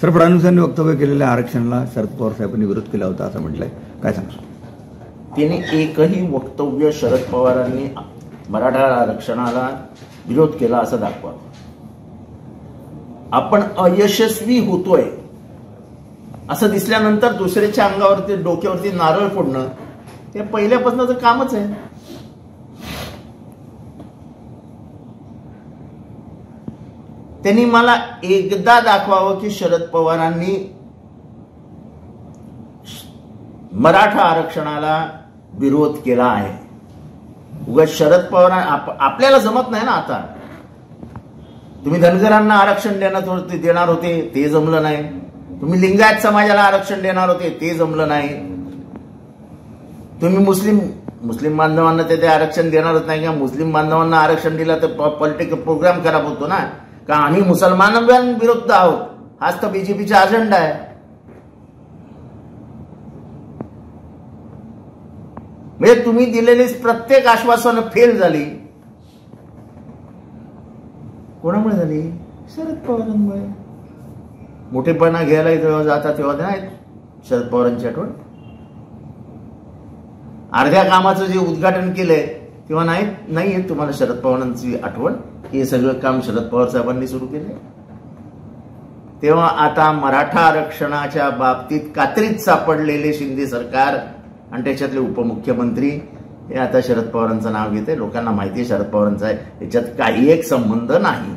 Sir, फडणवीसांनी वक्तव्य केलेल्या आरक्षणाला शरद पवार साहेबांनी विरोध केला होता असं म्हटलंय, काय सांगतो? त्यांनी एकही वक्तव्य शरद पवारांनी मराठा आरक्षणाला विरोध केला असं दाखवा. आपण अयशस्वी होतोय असं दिसल्यानंतर दुसऱ्याच्या अंगावरती डोक्यावरती नारळ फोडणं ते पहिल्यापासूनचं कामच आहे. त्यांनी मला एकदा दाखवावं की शरद पवारांनी मराठा आरक्षणाला विरोध केला आहे. उगाच शरद पवार आपल्याला जमत नाही ना. आता तुम्ही धनगरांना आरक्षण देणार होते ते जमलं नाही. तुम्ही लिंगायत समाजाला आरक्षण देणार होते ते जमलं नाही. तुम्ही मुस्लिम बांधवांना ते आरक्षण देणारच नाही. का मुस्लिम बांधवांना आरक्षण दिलं तर पॉलिटिकल प्रोग्राम खराब होतो ना. का आम्ही मुसलमानांविरुद्ध आहोत हाच तर बीजेपीचा अजेंडा आहे. म्हणजे तुम्ही दिलेली प्रत्येक आश्वासनं फेल झाली. कोणामुळे झाली? शरद पवारांमुळे. मोठेपणा घ्यायला जेव्हा जाता तेव्हा नाही शरद पवारांची आठवण. अर्ध्या कामाचं जे उद्घाटन केलंय तेव्हा नाहीये तुम्हाला शरद पवारांची आठवण. हे सगळं काम शरद पवार साहेबांनी सुरू केले. तेव्हा आता मराठा आरक्षणाच्या बाबतीत कात्रीत सापडलेले शिंदे सरकार आणि त्याच्यातले उपमुख्यमंत्री हे आता शरद पवारांचं नाव घेते. लोकांना माहिती आहे शरद पवारांचा आहे, याच्यात काही एक संबंध नाही.